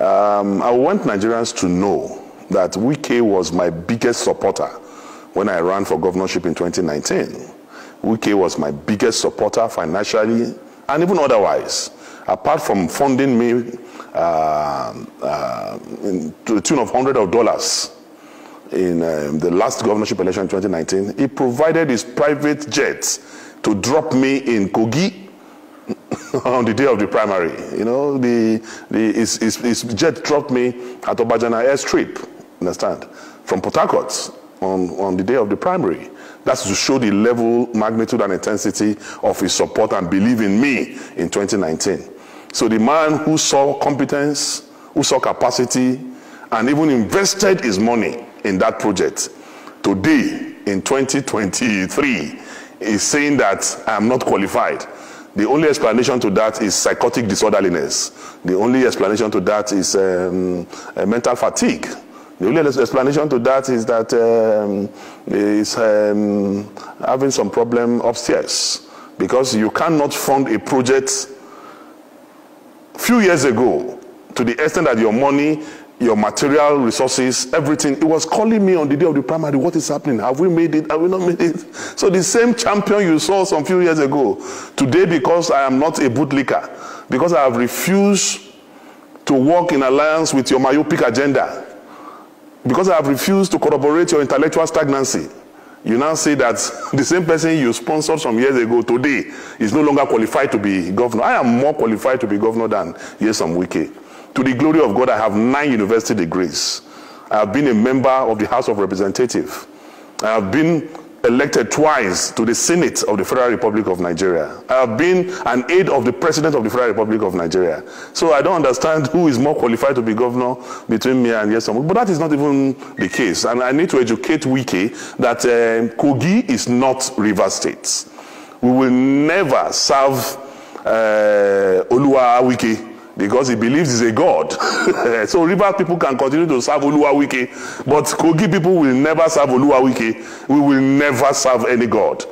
I want Nigerians to know that Wike was my biggest supporter when I ran for governorship in 2019. Wike was my biggest supporter financially and even otherwise. Apart from funding me to the tune of $100 in the last governorship election in 2019, he provided his private jet to drop me in Kogi on the day of the primary. You know, his jet dropped me at Obajana airstrip, understand, from Port Harcourt on the day of the primary. That's to show the level, magnitude, and intensity of his support and belief in me in 2019. So the man who saw competence, who saw capacity, and even invested his money in that project, today, in 2023, is saying that I am not qualified. The only explanation to that is psychotic disorderliness. The only explanation to that is mental fatigue. The only explanation to that is that he's having some problem upstairs. Because you cannot fund a project few years ago to the extent that your money, your material resources, everything, it was calling me on the day of the primary, what is happening? Have we made it? Have we not made it? So the same champion you saw some few years ago, today, because I am not a bootlicker, because I have refused to work in alliance with your myopic agenda, because I have refused to corroborate your intellectual stagnancy, you now say that the same person you sponsored some years ago today is no longer qualified to be governor. I am more qualified to be governor than Nyesom Wike. To the glory of God, I have 9 university degrees. I have been a member of the House of Representatives. I have been elected twice to the Senate of the Federal Republic of Nigeria. I have been an aide of the President of the Federal Republic of Nigeria. So I don't understand who is more qualified to be governor between me and Nyesom. But that is not even the case. And I need to educate Wike that Kogi is not Rivers State. We will never serve Oluwa Wike, because he believes he's a god. So Rivers people can continue to serve Oluwa Wike, but Kogi people will never serve Oluwa Wike. We will never serve any god.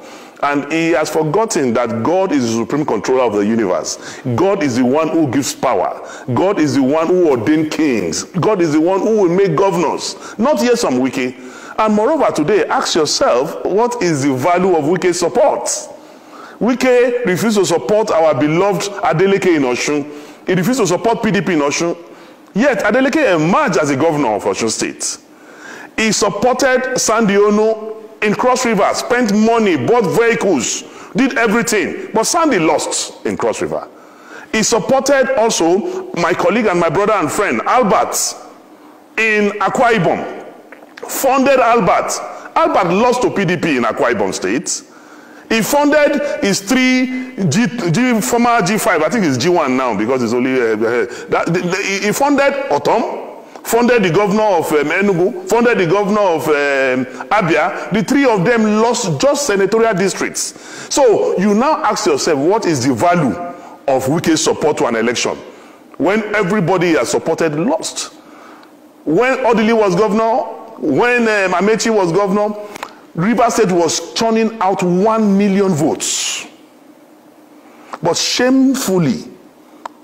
And he has forgotten that God is the supreme controller of the universe. God is the one who gives power. God is the one who ordained kings. God is the one who will make governors, not Nyesom Wike. And moreover, today, ask yourself, what is the value of Wike's support? Wike refused to support our beloved Adeleke in Osun. He refused to support PDP in Osun. Yet, Adeleke emerged as a governor of Osun State. He supported Sandy Ono in Cross River, spent money, bought vehicles, did everything. But Sandy lost in Cross River. He supported also my colleague and my brother and friend, Albert, in Akwa Ibom. Funded Albert. Albert lost to PDP in Akwa Ibom State. He funded his former G5, I think it's G1 now because it's only, he funded Otom, funded the governor of Enugu, funded the governor of Abia. The 3 of them lost just senatorial districts. So you now ask yourself, what is the value of Wike's support to an election when everybody has supported lost? When Odili was governor, when Amechi was governor, Rivers State was turning out 1 million votes. But shamefully,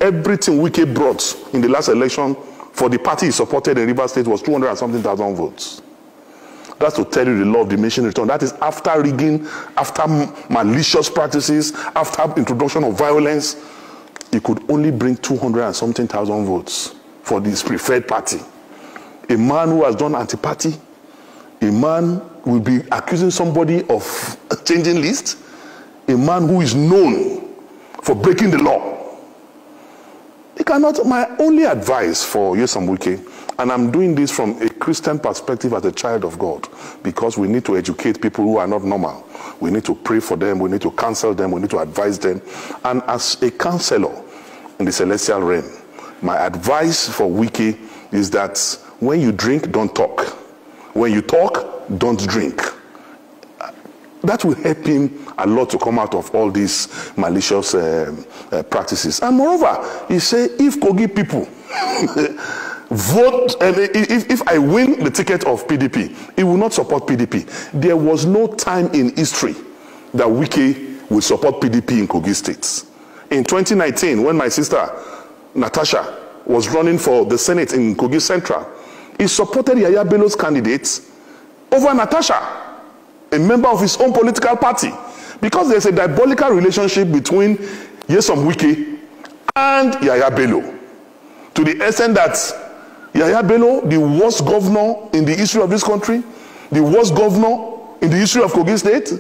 everything Wike brought in the last election for the party he supported in Rivers State was 200 and something thousand votes. That's to tell you the law of diminishing return. That is after rigging, after malicious practices, after introduction of violence, he could only bring 200 and something thousand votes for this preferred party. A man who has done anti-party, a man will be accusing somebody of changing list, a man who is known for breaking the law. He cannot. My only advice for Nyesom Wike, and I'm doing this from a Christian perspective as a child of God, because we need to educate people who are not normal. We need to pray for them, we need to counsel them, we need to advise them. And as a counselor in the celestial realm, my advice for Wike is that when you drink, don't talk. When you talk, don't drink. That will help him a lot to come out of all these malicious practices. And moreover, he said, if Kogi people vote, if I win the ticket of PDP, he will not support PDP. There was no time in history that Wike will support PDP in Kogi State. In 2019, when my sister Natasha was running for the Senate in Kogi Central, he supported Yaya Bello's candidate over Natasha, a member of his own political party, because there's a diabolical relationship between Nyesom Wike and Yaya Bello, to the extent that Yaya Bello, the worst governor in the history of this country, the worst governor in the history of Kogi State,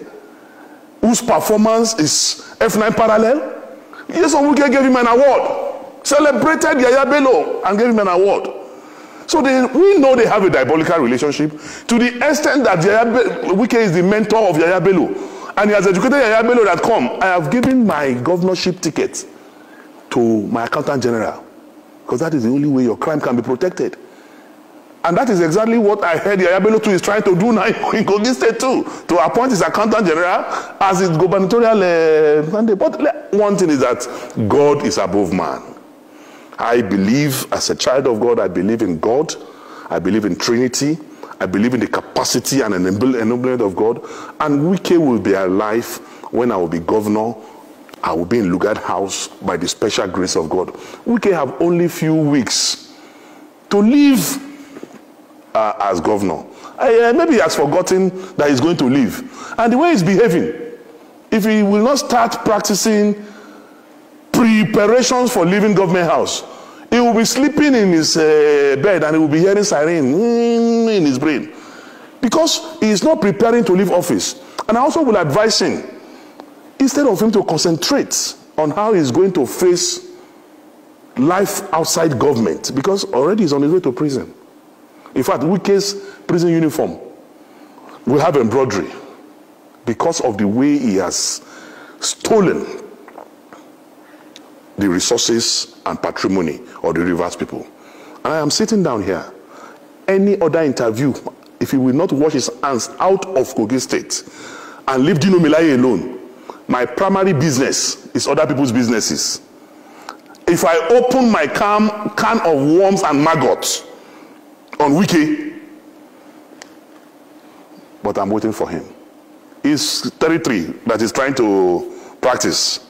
whose performance is F9 parallel, Nyesom Wike gave him an award, celebrated Yaya Bello and gave him an award. So we know they have a diabolical relationship, to the extent that Wike is the mentor of Yaya Bello, and he has educated Yaya Bello that, come, I have given my governorship ticket to my accountant general, because that is the only way your crime can be protected. And that is exactly what I heard Yaya Bello too is trying to do now in Kogi State too, to appoint his accountant general as his gubernatorial mandate. But one thing is that God is above man. I believe, as a child of God, I believe in God. I believe in Trinity. I believe in the capacity and enablement of God. And Wike will be alive when I will be governor. I will be in Lugard House by the special grace of God. Wike have only few weeks to live as governor. Maybe he has forgotten that he's going to leave. And the way he's behaving, if he will not start practicing preparations for leaving government house, he will be sleeping in his bed and he will be hearing siren in his brain, because he is not preparing to leave office. And I also will advise him, instead of him to concentrate on how he's going to face life outside government, because already he's on his way to prison. In fact, Wike's prison uniform will have embroidery because of the way he has stolen the resources and patrimony of the Rivers people. And I am sitting down here. Any other interview, if he will not wash his hands out of Kogi State and leave Dino Melaye alone, my primary business is other people's businesses. If I open my can of worms and maggots on Wike, but I'm waiting for him. His territory that he's trying to practice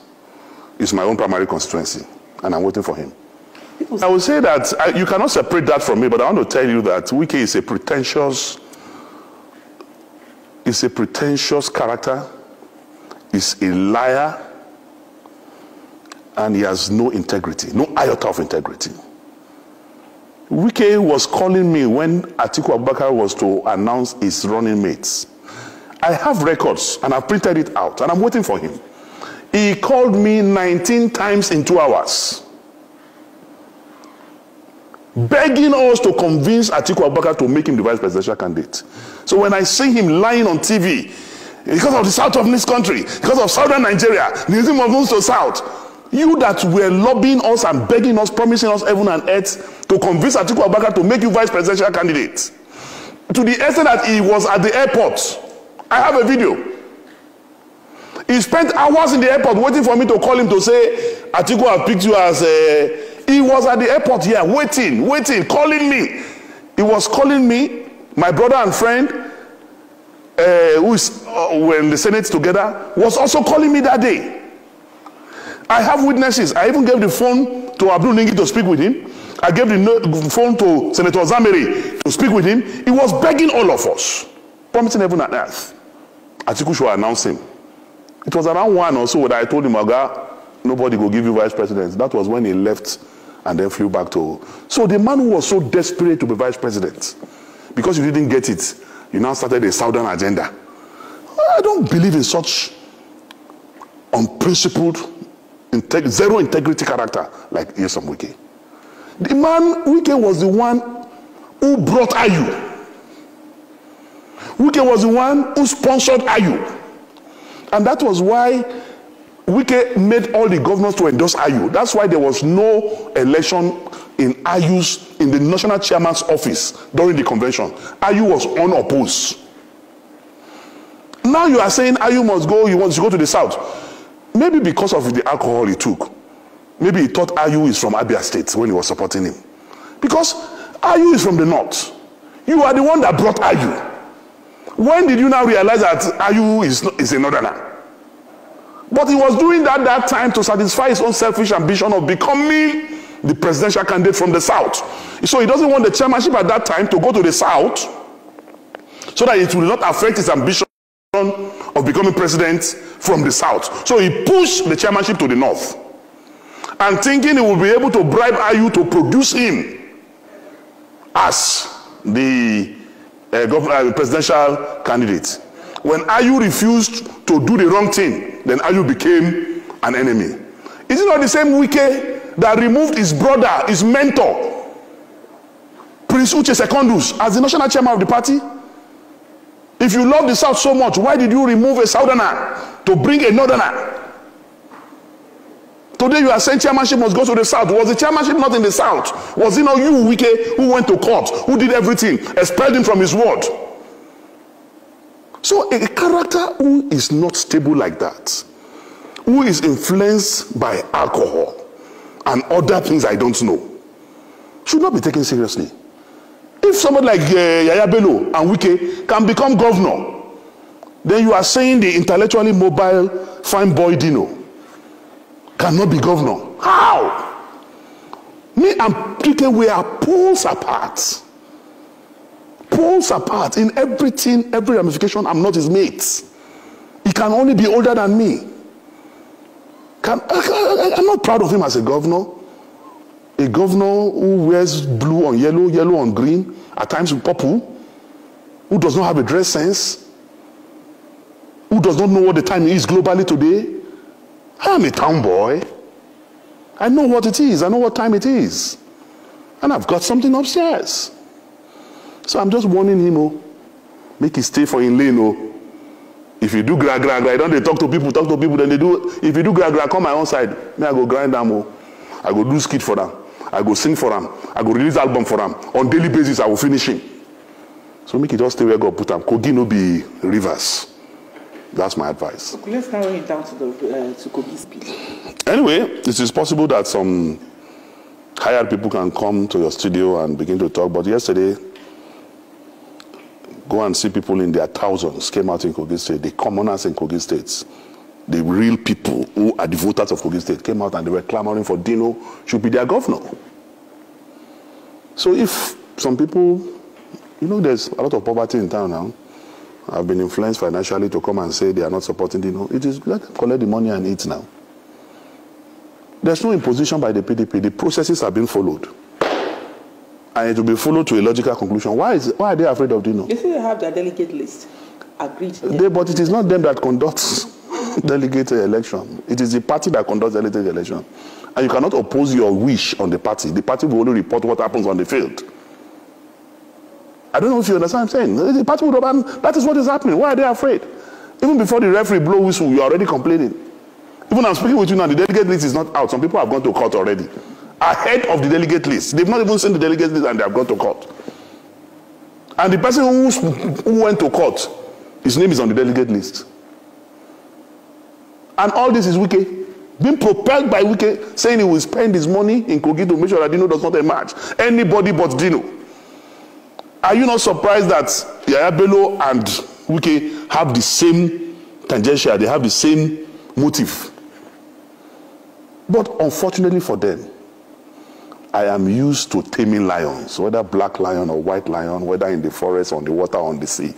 is my own primary constituency, and I'm waiting for him. I would say that you cannot separate that from me, but I want to tell you that Wike is a pretentious character, is a liar, and he has no integrity, no iota of integrity. Wike was calling me when Atiku Abubakar was to announce his running mates. I have records and I've printed it out and I'm waiting for him. He called me 19 times in 2 hours, begging us to convince Atiku Abubakar to make him the vice presidential candidate. So when I see him lying on TV, because of the south of this country, because of southern Nigeria, Nyesom moves to south, you that were lobbying us and begging us, promising us heaven and earth to convince Atiku Abubakar to make you vice presidential candidate, to the extent that he was at the airport. I have a video. He spent hours in the airport waiting for me to call him to say, Atiku have picked you as a... He was at the airport here, waiting, calling me. He was calling me, my brother and friend, who is were in the Senate together, was also calling me that day. I have witnesses. I even gave the phone to Abdul Ningi to speak with him. I gave the phone to Senator Zameri to speak with him. He was begging all of us, promising heaven and earth. Atiku should announce him. It was around 1 or so that I told him, Oga, nobody will give you vice president. That was when he left and then flew back to... So the man who was so desperate to be vice president, because you didn't get it, you now started a southern agenda. I don't believe in such unprincipled, zero integrity character like Nyesom Wike. The man, Wike was the one who brought Ayu. Wike was the one who sponsored Ayu. And that was why Wike made all the governors to endorse Ayu. That's why there was no election in Ayu's, in the national chairman's office during the convention. Ayu was unopposed. Now you are saying Ayu must go, you want to go to the south. Maybe because of the alcohol he took. Maybe he thought Ayu is from Abia State when he was supporting him. Because Ayu is from the north. You are the one that brought Ayu. When did you now realize that Ayu is a northerner? But he was doing that time to satisfy his own selfish ambition of becoming the presidential candidate from the south. So he doesn't want the chairmanship at that time to go to the south so that it will not affect his ambition of becoming president from the south. So he pushed the chairmanship to the north, and thinking he will be able to bribe Ayu to produce him as the presidential candidate. When Ayu refused to do the wrong thing, then Ayu became an enemy. Is it not the same Wike that removed his brother, his mentor, Prince Uche Secondus, as the national chairman of the party? If you love the South so much, why did you remove a Southerner to bring a Northerner? Today you are saying chairmanship must go to the South. Was the chairmanship not in the South? Was it not you, Wike, who went to court, who did everything, expelled him from his ward? So a character who is not stable like that, who is influenced by alcohol and other things I don't know, should not be taken seriously. If somebody like Yaya Bello and Wike can become governor, then you are saying the intellectually mobile fine boy Dino cannot be governor. How? Me and Wike, we are poles apart. Poles apart in everything, every ramification. I'm not his mate. He can only be older than me. I'm not proud of him as a governor. A governor who wears blue on yellow, yellow on green, at times with purple, who does not have a dress sense, who does not know what the time is globally today. I am a town boy. I know what it is. I know what time it is. And I've got something upstairs. So I'm just warning him, make it stay for in lane. If you do gra, I don't they talk to people, then they do. If you do gra, come my own side. Me, I go grind them. I go do skit for them. I go sing for them. I go release album for them. On daily basis, I will finish him. So make it just stay where God put them. Kogi no be rivers. That's my advice. Okay, let's narrow it down to Kogi's speech. Anyway, it is possible that some hired people can come to your studio and begin to talk. But yesterday, go and see people in their thousands came out in Kogi State. The commoners in Kogi State, the real people who are the voters of Kogi State came out and they were clamoring for Dino should be their governor. So if some people, there's a lot of poverty in town now, have been influenced financially to come and say they are not supporting Dino, it is let them collect the money and eat now. There's no imposition by the PDP. The processes are being followed. And it will be followed to a logical conclusion. Why are they afraid of Dino? They say they have their delegate list agreed. But it is not them that conducts delegate election. It is the party that conducts delegate election. And you cannot oppose your wish on the party. The party will only report what happens on the field. I don't know if you understand what I'm saying. The party will that is what is happening. Why are they afraid? Even before the referee blow whistle, you are already complaining. Even I'm speaking with you now, the delegate list is not out. Some people have gone to court already. Ahead of the delegate list. They've not even seen the delegate list and they have gone to court. And the person who went to court, his name is on the delegate list. And all this is Wike. Being propelled by Wike, saying he will spend his money in Kogi to make sure that Dino does not emerge. Anybody but Dino. Are you not surprised that Yaya Bello and Wike have the same tangential, they have the same motive? But unfortunately for them, I am used to taming lions, whether black lion or white lion, whether in the forest, on the water, on the sea.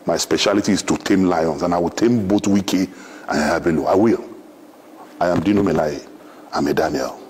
My specialty is to tame lions, and I will tame both Wike and Yaya Bello. I will. I am Dino Melaye. I'm a Daniel.